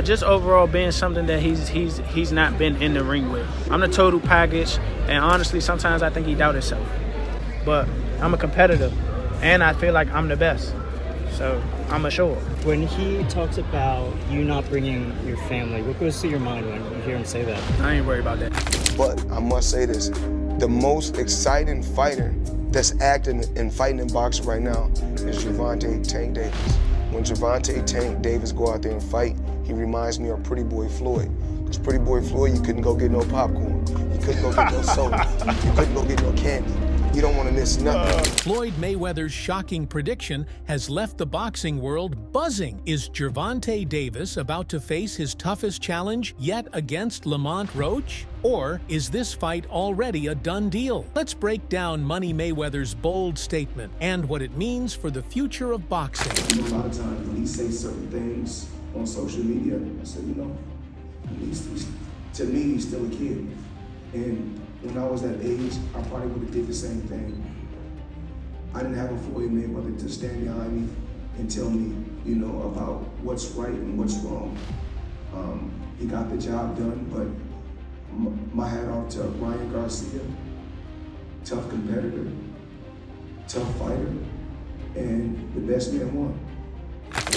Just overall being something that he's not been in the ring with. I'm the total package, and honestly, sometimes I think he doubts himself. But I'm a competitor, and I feel like I'm the best. So I'm assured. When he talks about you not bringing your family, what goes through your mind when you hear him say that? I ain't worried about that. But I must say this, the most exciting fighter that's acting and fighting in boxing right now is Gervonta Tank Davis. When Gervonta Tank Davis go out there and fight, he reminds me of Pretty Boy Floyd. Because Pretty Boy Floyd, you couldn't go get no popcorn. You couldn't go get no soda. You couldn't go get no candy. You don't want to miss nothing. Floyd Mayweather's shocking prediction has left the boxing world buzzing. Is Gervonta Davis about to face his toughest challenge yet against Lamont Roach? Or is this fight already a done deal? Let's break down Money Mayweather's bold statement and what it means for the future of boxing. A lot of times when he says certain things on social media, I said, to me, he's still a kid. And when I was that age, I probably would have did the same thing. I didn't have a Floyd Mayweather to stand behind me and tell me, about what's right and what's wrong. He got the job done, but my hat off to Ryan Garcia, tough competitor, tough fighter, and the best man won.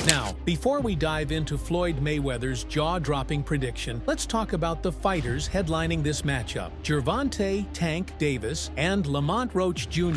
Now, before we dive into Floyd Mayweather's jaw-dropping prediction, let's talk about the fighters headlining this matchup: Gervonta "Tank" Davis and Lamont Roach Jr.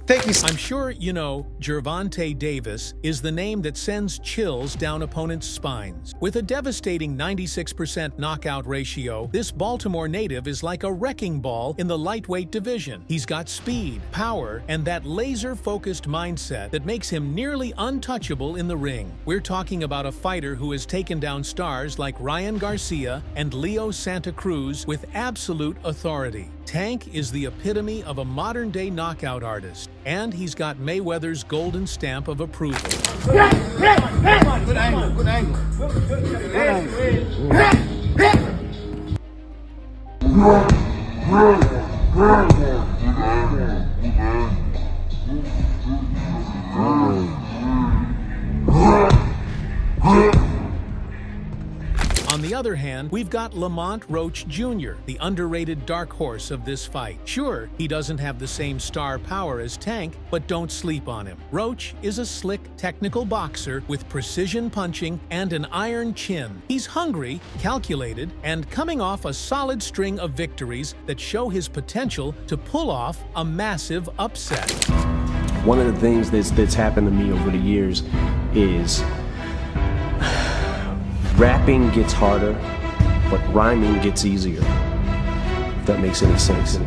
Thank you. I'm sure you know Gervonta Davis is the name that sends chills down opponents' spines. With a devastating 96% knockout ratio, this Baltimore native is like a wrecking ball in the lightweight division. He's got speed, power, and that laser-focused mindset that makes him nearly untouchable in the ring. We're talking about a fighter who has taken down stars like Ryan Garcia and Leo Santa Cruz with absolute authority. Tank is the epitome of a modern-day knockout artist, and he's got Mayweather's golden stamp of approval. Good angle, good angle. On the other hand, we've got Lamont Roach Jr., the underrated dark horse of this fight. Sure, he doesn't have the same star power as Tank, but don't sleep on him. Roach is a slick, technical boxer with precision punching and an iron chin. He's hungry, calculated, and coming off a solid string of victories that show his potential to pull off a massive upset. One of the things that's happened to me over the years is rapping gets harder, but rhyming gets easier. If that makes any sense.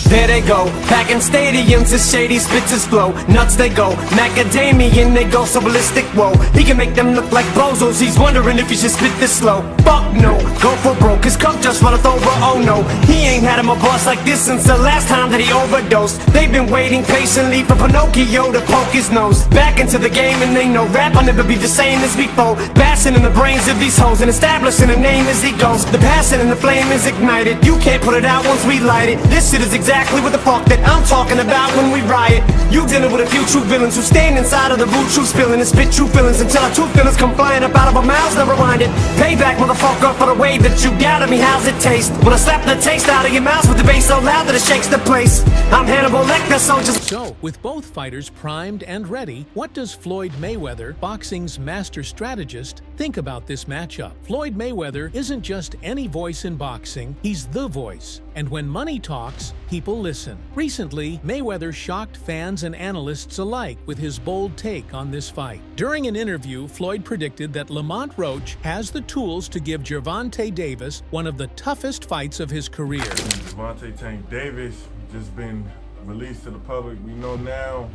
There they go, back in stadiums, the shady spitzers flow. Nuts they go, macadamian they go so ballistic, whoa. He can make them look like bozos, he's wondering if he should spit this slow. Fuck no, go for broke, his cup just runneth over, oh no. He ain't had him a boss like this since the last time that he overdosed. They've been waiting patiently for Pinocchio to poke his nose back into the game, and they know rap will never be the same as before. Bashing in the brains of these hoes and establishing a name as he goes. The passion and the flame is ignited, you can't put it out once we light it. This shit is exactly what the fuck that I'm talking about when we riot. You dealing with a few true villains who stand inside of the root true spilling and spit true feelings until our true feelings come flying up out of our mouths. Never mind it. Payback, motherfucker, for the way that you doubted me. How's it taste when I slap the taste out of your mouth with the bass so loud that it shakes the place? I'm Hannibal Lecter, so just. So, with both fighters primed and ready, what does Floyd Mayweather, boxing's master strategist, think about this matchup? Floyd Mayweather isn't just any voice in boxing, he's the voice. And when money talks, people listen. Recently, Mayweather shocked fans and analysts alike with his bold take on this fight. During an interview, Floyd predicted that Lamont Roach has the tools to give Gervonta Davis one of the toughest fights of his career. Gervonta Tank Davis just been released to the public. We know now,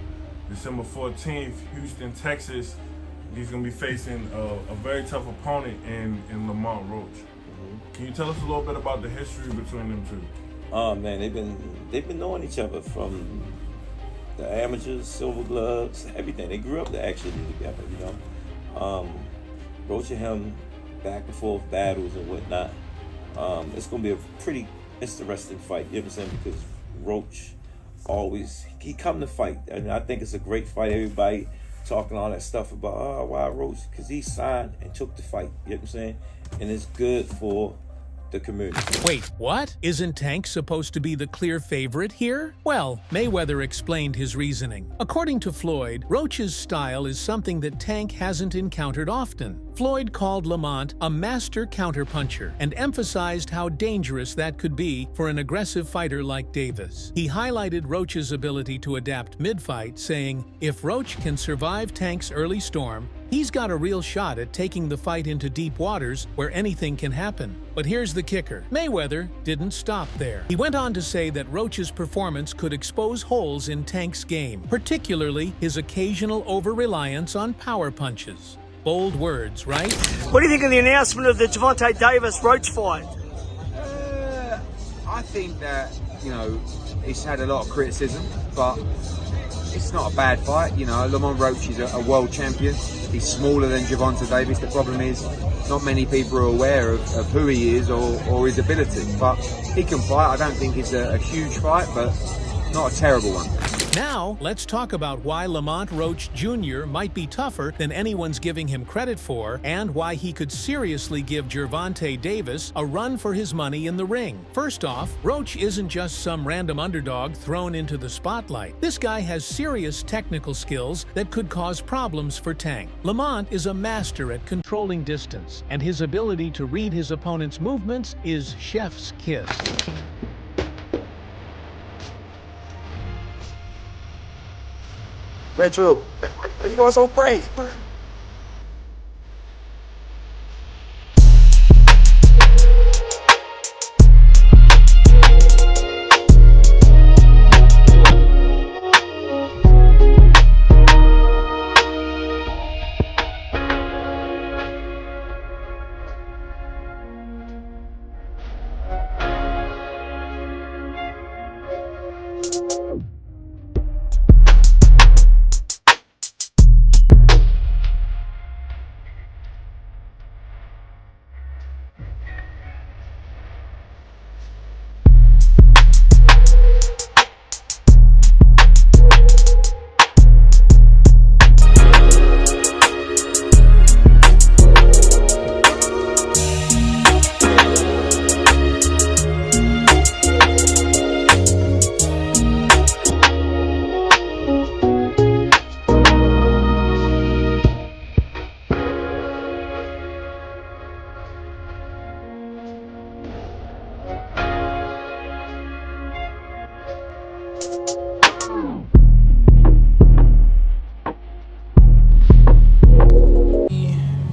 December 14th, Houston, Texas, he's going to be facing a very tough opponent in Lamont Roach. Can you tell us a little bit about the history between them two? Oh man, they've been knowing each other from the amateurs, silver gloves, everything. They grew up actually together, you know. Roach and him back and forth battles and whatnot. It's gonna be a pretty interesting fight, you know what I'm saying? Because Roach he come to fight, and I think it's a great fight. Everybody talking all that stuff about why Roach, because he signed and took the fight, you know what I'm saying? And it's good for the community. Wait, what? Isn't Tank supposed to be the clear favorite here? Well, Mayweather explained his reasoning. According to Floyd, Roach's style is something that Tank hasn't encountered often. Floyd called Lamont a master counterpuncher and emphasized how dangerous that could be for an aggressive fighter like Davis. He highlighted Roach's ability to adapt mid-fight, saying, if Roach can survive Tank's early storm, he's got a real shot at taking the fight into deep waters where anything can happen. But here's the kicker. Mayweather didn't stop there. He went on to say that Roach's performance could expose holes in Tank's game, particularly his occasional over-reliance on power punches. Bold words, right? What do you think of the announcement of the Gervonta Davis-Roach fight? I think that, you know, it's had a lot of criticism, but it's not a bad fight. You know, Lamont Roach is a world champion. He's smaller than Gervonta Davis. The problem is not many people are aware of who he is or his ability. But he can fight. I don't think it's a huge fight, but not a terrible one. Now, let's talk about why Lamont Roach Jr. might be tougher than anyone's giving him credit for, and why he could seriously give Gervonta Davis a run for his money in the ring. First off, Roach isn't just some random underdog thrown into the spotlight. This guy has serious technical skills that could cause problems for Tank. Lamont is a master at controlling distance, and his ability to read his opponent's movements is chef's kiss. Retro, why you going so crazy?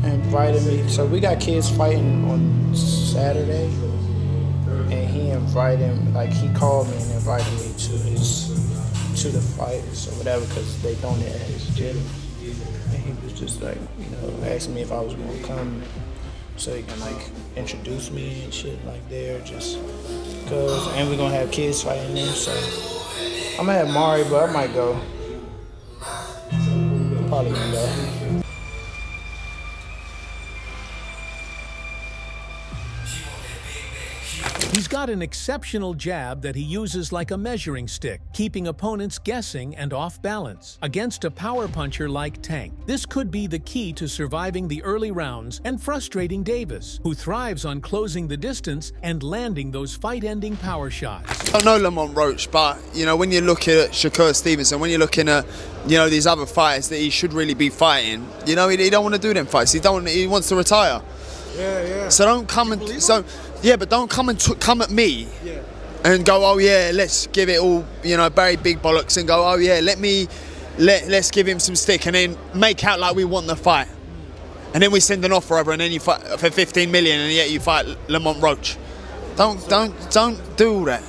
Invited me, so we got kids fighting on Saturday, and he invited, like he called me and invited me to the fight, so whatever, because they doing it at his gym, and he was just like, you know, asking me if I was gonna come, so he can like introduce me and shit like there, just cause, and we're gonna have kids fighting there, so I'm gonna have Mari, but I might go. Probably gonna go. He's got an exceptional jab that he uses like a measuring stick, keeping opponents guessing and off balance. Against a power puncher like Tank, this could be the key to surviving the early rounds and frustrating Davis, who thrives on closing the distance and landing those fight-ending power shots. I know Lamont Roach, but, you know, when you look at Shakur Stevenson, when you're looking at, you know, these other fighters that he should really be fighting, you know, he don't want to do them fights. He wants to retire. Yeah. So don't come and but don't come and come at me and go, oh yeah, let's give it all, you know, Barry big bollocks, and go, oh yeah, let's give him some stick, and then make out like we want the fight. and then we send an offer over, and then you fight for 15 million, and yet you fight Lamont Roach. Don't do all that.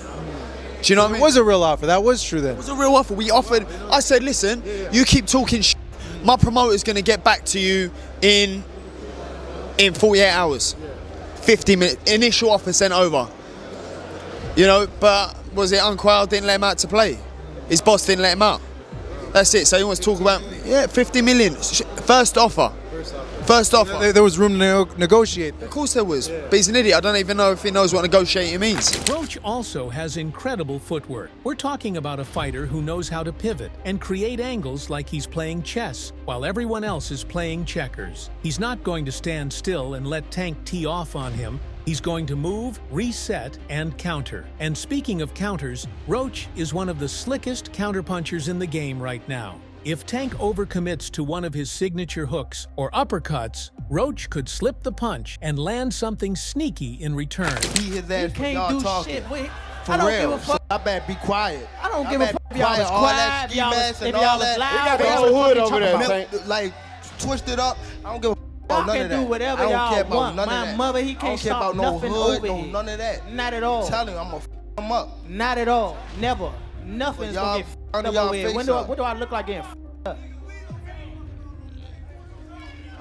Do you know what I mean? It was a real offer. That was true then. It was a real offer. We offered. I said, listen, you keep talking shit. My promoter's going to get back to you in 48 hours. 50 minutes. Initial offer sent over. You know, but was it Unquile didn't let him out to play? His boss didn't let him out. That's it. So he wants to talk about, 50 million. First offer. First offer. There was room to negotiate. Of course there was. But he's an idiot. I don't even know if he knows what negotiating means. Roach also has incredible footwork. We're talking about a fighter who knows how to pivot and create angles like he's playing chess while everyone else is playing checkers. He's not going to stand still and let Tank tee off on him. He's going to move, reset, and counter. And speaking of counters, Roach is one of the slickest counterpunchers in the game right now. If Tank overcommits to one of his signature hooks or uppercuts, Roach could slip the punch and land something sneaky in return. He can't do shit. Wait, For I don't real. give a fuck. So I better be quiet. I don't give a fuck if y'all was all that quiet, ski y'all mask was, and if y'all all was that. loud. They got y'all the was hood fucking over talking there, about- like twisted up. I don't give a fuck Y'all about none can of that. do whatever I don't y'all care about want. none My of that. mother, he I don't can't care stop about no nothing hood, over no here. none of that. Not at all. I'm telling you, I'm gonna f him up. Not at all. Never. Nothing's But y'all gonna get front of f***ed up y'all over here. face What do I look like getting f***ed up?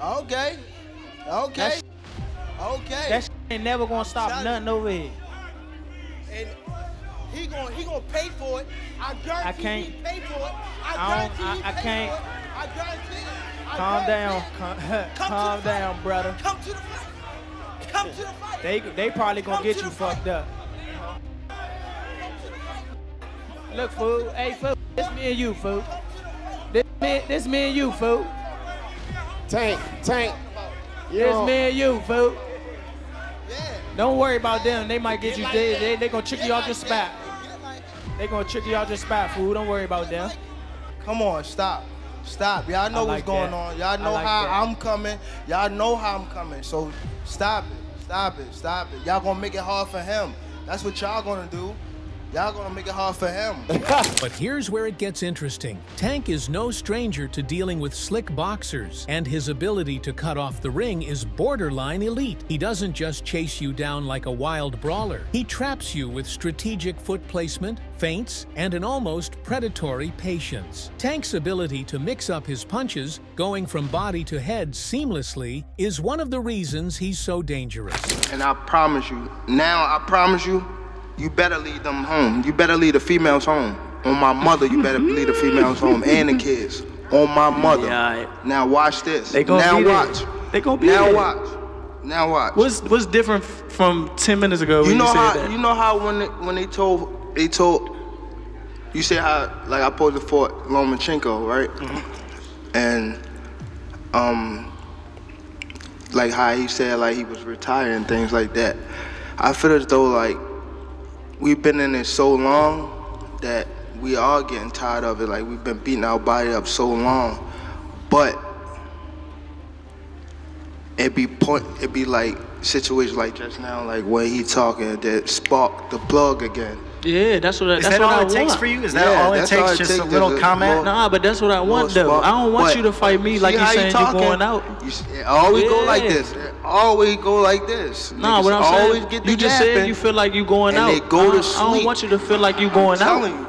Okay. Okay. Okay. That shit ain't never gonna stop nothing over here. And he gonna pay for it. I guarantee can't. he pay for it. I can't. I guarantee it. Calm down. Calm down, brother. Come to the fight. Come to the fight. They probably gonna get you fucked up. Look, fool. Hey, fool. This me and you, fool. This me and you, fool. Tank. This me and you, fool. Don't worry about them. They might get you. They gonna trick you off your spot. They gonna trick you off your spot, fool. Don't worry about them. Come on, stop. Y'all know what's going on. Y'all know how I'm coming. Y'all know how I'm coming. So stop it. Y'all gonna make it hard for him. That's what y'all gonna do. Y'all gonna make it hard for him. But here's where it gets interesting. Tank is no stranger to dealing with slick boxers, and his ability to cut off the ring is borderline elite. He doesn't just chase you down like a wild brawler. He traps you with strategic foot placement, feints, and an almost predatory patience. Tank's ability to mix up his punches, going from body to head seamlessly, is one of the reasons he's so dangerous. And I promise you, you better lead them home. You better lead the females home. On my mother, you better lead the females home and the kids. On my mother. Yeah, now watch this. They gonna now be watch. There. They gonna be now there. watch. Now watch. What's different from 10 minutes ago when You know you said how that? you know how when they told you said how like I posed for Lomachenko, right? Mm-hmm. And like how he said like he was retired and things like that. I feel as though like we've been in it so long that we are getting tired of it. Like we've been beating our body up so long, but it be like situations like just now, like when he talking that spark the plug again. Yeah, that's what I want. Is that all it takes for you? Is that all it takes? Just a little comment? Nah, but that's what I want though. I don't want you to fight me like you saying you're going out. It always go like this. It always go like this. Nah, what I'm always saying, get the you just yapping, said you feel like you going and out. they go to I sleep. don't want you to feel like you going out. telling you.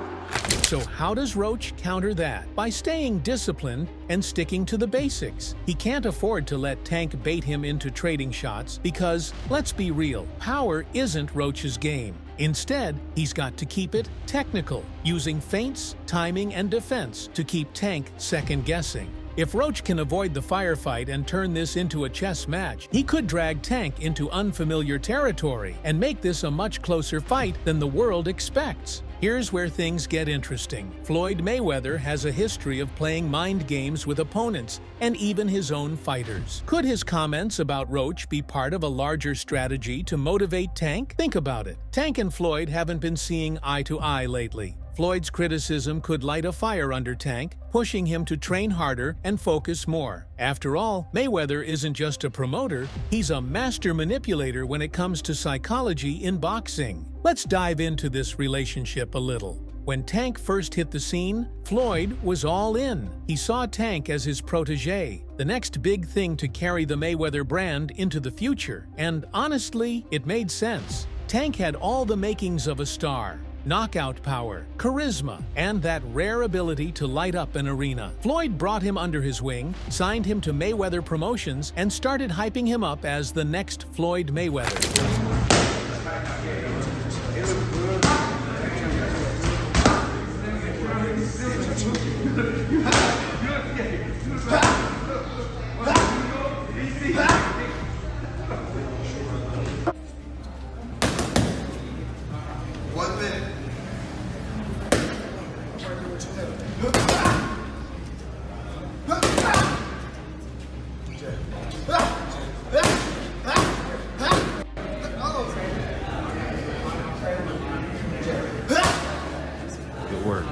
So how does Roach counter that? By staying disciplined and sticking to the basics. He can't afford to let Tank bait him into trading shots because, let's be real, power isn't Roach's game. Instead, he's got to keep it technical, using feints, timing, and defense to keep Tank second-guessing. If Roach can avoid the firefight and turn this into a chess match, he could drag Tank into unfamiliar territory and make this a much closer fight than the world expects. Here's where things get interesting. Floyd Mayweather has a history of playing mind games with opponents and even his own fighters. Could his comments about Roach be part of a larger strategy to motivate Tank? Think about it. Tank and Floyd haven't been seeing eye to eye lately. Floyd's criticism could light a fire under Tank, pushing him to train harder and focus more. After all, Mayweather isn't just a promoter, he's a master manipulator when it comes to psychology in boxing. Let's dive into this relationship a little. When Tank first hit the scene, Floyd was all in. He saw Tank as his protege, the next big thing to carry the Mayweather brand into the future. And honestly, it made sense. Tank had all the makings of a star. Knockout power, charisma, and that rare ability to light up an arena. Floyd brought him under his wing, signed him to Mayweather Promotions, and started hyping him up as the next Floyd Mayweather. Good work.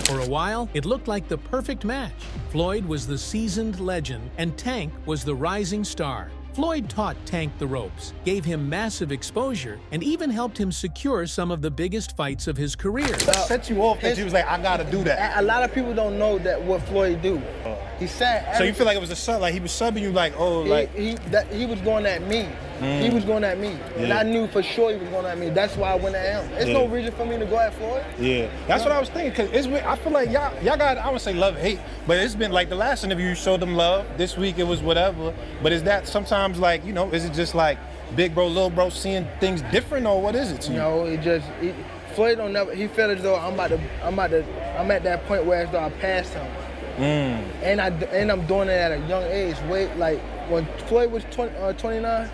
For a while, it looked like the perfect match. Floyd was the seasoned legend, and Tank was the rising star. Floyd taught Tank the ropes, gave him massive exposure, and even helped him secure some of the biggest fights of his career. What set you off that you was like, I gotta do that? A lot of people don't know that what Floyd do. He said. So you feel like it was a sub, like he was subbing you, like, oh, like he was going at me. He was going at me, and I knew for sure he was going at me. That's why I went at him. There's no reason for me to go at Floyd. Yeah, that's what I was thinking. Cause it's, I feel like y'all got, I would say love, hate, but it's been like the last interview you showed them love. This week it was whatever. But is that sometimes like, you know, is it just like big bro, little bro seeing things different, or what is it to you? No, Floyd don't never. He felt as though I'm at that point where as though I passed him. And I'm doing it at a young age. Like when Floyd was 29,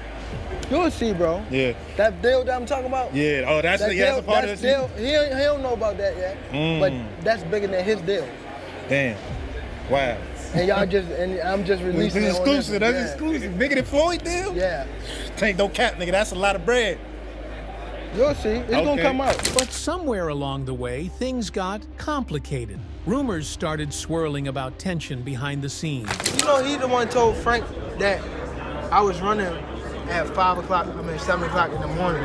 you'll see, bro. Yeah. That deal that I'm talking about. Yeah. Oh, that's a part of deal. He don't know about that yet. But that's bigger than his deal. Damn. Wow. And I'm just releasing it. It's exclusive. That's exclusive. Bigger than Floyd deal? Yeah. Tank no cap, nigga. That's a lot of bread. You'll see. It's gonna come out. But somewhere along the way, things got complicated. Rumors started swirling about tension behind the scenes. You know, he the one told Frank that I was running at 7 o'clock in the morning,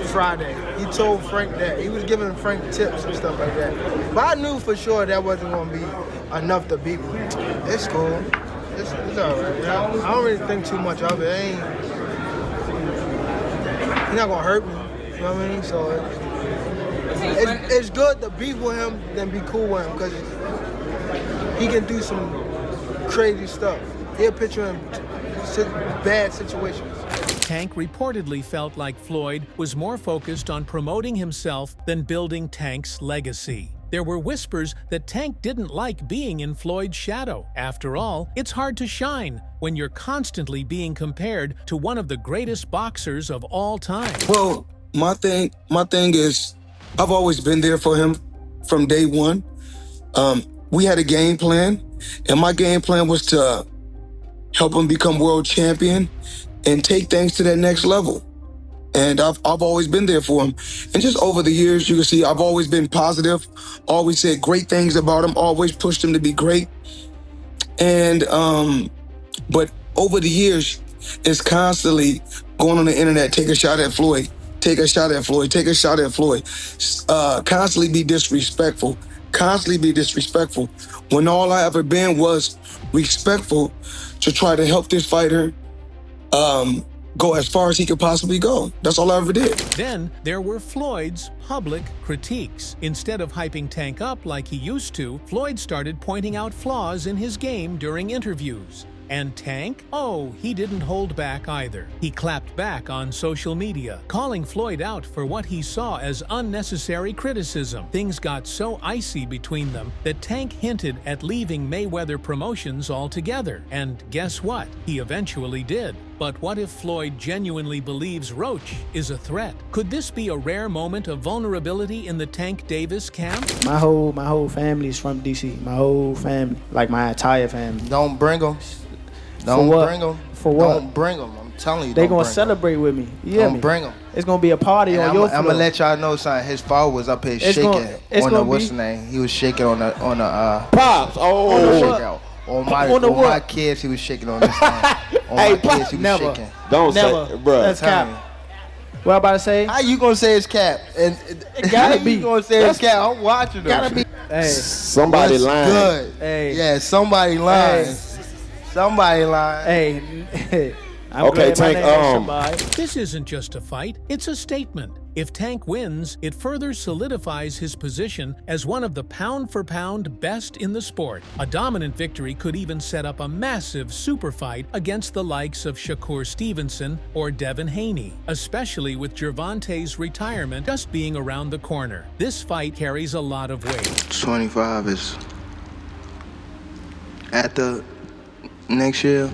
Friday. He told Frank that. He was giving Frank tips and stuff like that. But I knew for sure that wasn't going to be enough to beat me. It's cool. It's all right. I don't really think too much of it. He's not going to hurt me. You know what I mean? So it's good to beef with him than be cool with him, because he can do some crazy stuff. He'll put you in bad situations. Tank reportedly felt like Floyd was more focused on promoting himself than building Tank's legacy. There were whispers that Tank didn't like being in Floyd's shadow. After all, it's hard to shine when you're constantly being compared to one of the greatest boxers of all time. Well, my thing is, I've always been there for him from day one. We had a game plan, and my game plan was to help him become world champion and take things to that next level. And I've always been there for him. And just over the years, you can see I've always been positive, always said great things about him, always pushed him to be great. And, but over the years, it's constantly going on the internet, take a shot at Floyd, take a shot at Floyd, take a shot at Floyd. Constantly be disrespectful, when all I ever been was respectful to try to help this fighter go as far as he could possibly go. That's all I ever did. Then there were Floyd's public critiques. Instead of hyping Tank up like he used to, Floyd started pointing out flaws in his game during interviews. And Tank? Oh, he didn't hold back either. He clapped back on social media, calling Floyd out for what he saw as unnecessary criticism. Things got so icy between them that Tank hinted at leaving Mayweather Promotions altogether. And guess what? He eventually did. But what if Floyd genuinely believes Roach is a threat? Could this be a rare moment of vulnerability in the Tank Davis camp? My whole family is from DC. My whole family, like my entire family. Don't bring them. Don't bring them. For what? Don't bring them. I'm telling you, they gonna celebrate with me. You hear me? Don't bring them. It's gonna be a party on your floor. I'm gonna let y'all know something. His father was up here shaking on the what's the name? He was shaking on the pops. On my kids, he was shaking on this thing. On my kids, he was shaking. Don't say, bro. That's cap. What I about to say? How you gonna say it's cap? And It gotta how be. you gonna say it's cap? I'm watching them. Gotta be. Hey. Somebody What's lying. Good. Hey. Yeah, somebody lying. Hey. Somebody lying. Hey. I'm Okay, glad my Tank, name is somebody. This isn't just a fight, it's a statement. If Tank wins, it further solidifies his position as one of the pound-for-pound best in the sport. A dominant victory could even set up a massive super fight against the likes of Shakur Stevenson or Devin Haney, especially with Gervonta's retirement just being around the corner. This fight carries a lot of weight. 25 is at the next year.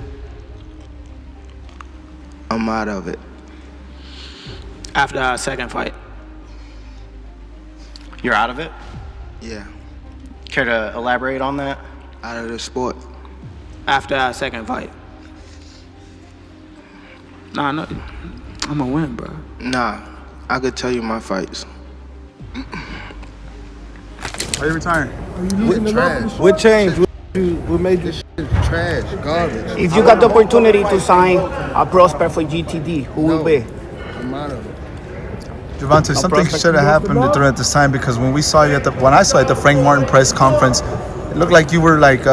I'm out of it. After our second fight. You're out of it? Yeah, Care to elaborate on that? out of the sport. After our second fight. Nah, no, I'm gonna win, bro. Nah, I could tell you my fights. Are you retiring? What trash? What changed? What made you? Trash, garbage. If you got the opportunity to sign a prospect for GTD, who will be? I'm out of it. Gervonta, something should have happened during this time because when I saw you at the Frank Martin press conference, it looked like you were like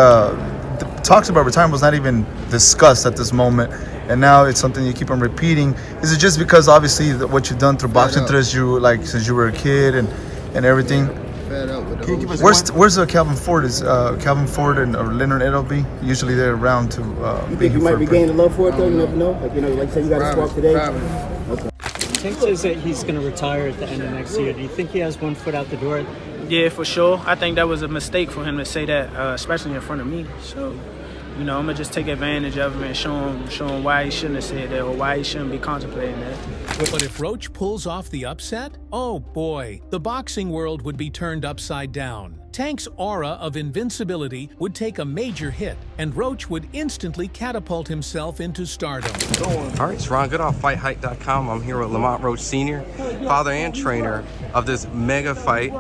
talks about retirement was not even discussed at this moment, and now it's something you keep on repeating. Is it just because obviously what you've done through boxing since you were a kid and everything? Fed up with Where's Calvin Ford? Is Calvin Ford or Leonard Edelby? Usually they're around to. You think you might regain the love for it though? You never know. Like like you said, you got to swap today. Okay. Tank says that he's going to retire at the end of next year. Do you think he has one foot out the door? Yeah, for sure. I think that was a mistake for him to say that, especially in front of me. So, I'm gonna just take advantage of him and show him why he shouldn't have said that or why he shouldn't be contemplating that. But if Roach pulls off the upset, oh boy, the boxing world would be turned upside down. Tank's aura of invincibility would take a major hit, and Roach would instantly catapult himself into stardom. All right, it's Ron Goodall, FightHype.com. I'm here with Lamont Roach Sr., father and trainer of this mega fight.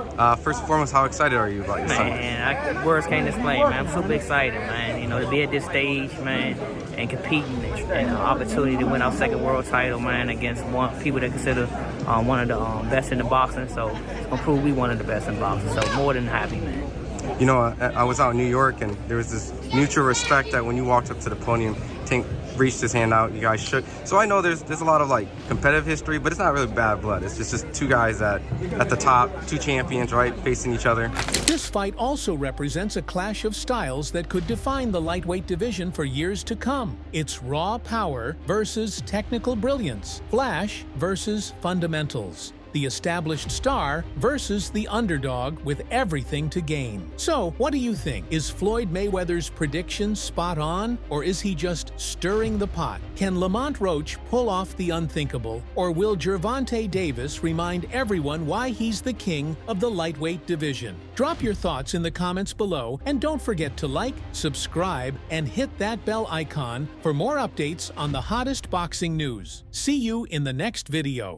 First and foremost, how excited are you about your son? Man, words can't explain, man. I'm super excited, man. To be at this stage, man, and competing and an opportunity to win our second world title, man, against people that consider one of the best in the boxing. So it's gonna prove we one of the best in boxing. So more than happy, man. I was out in New York, and there was this mutual respect that when you walked up to the podium, Tank reached his hand out, you guys shook. So I know there's a lot of like competitive history, but it's not really bad blood. It's just two guys at the top, two champions, right, facing each other. This fight also represents a clash of styles that could define the lightweight division for years to come. It's raw power versus technical brilliance, flash versus fundamentals. The established star versus the underdog with everything to gain. So, what do you think? Is Floyd Mayweather's prediction spot on, or is he just stirring the pot? Can Lamont Roach pull off the unthinkable, or will Gervonta Davis remind everyone why he's the king of the lightweight division? Drop your thoughts in the comments below, and don't forget to like, subscribe, and hit that bell icon for more updates on the hottest boxing news. See you in the next video.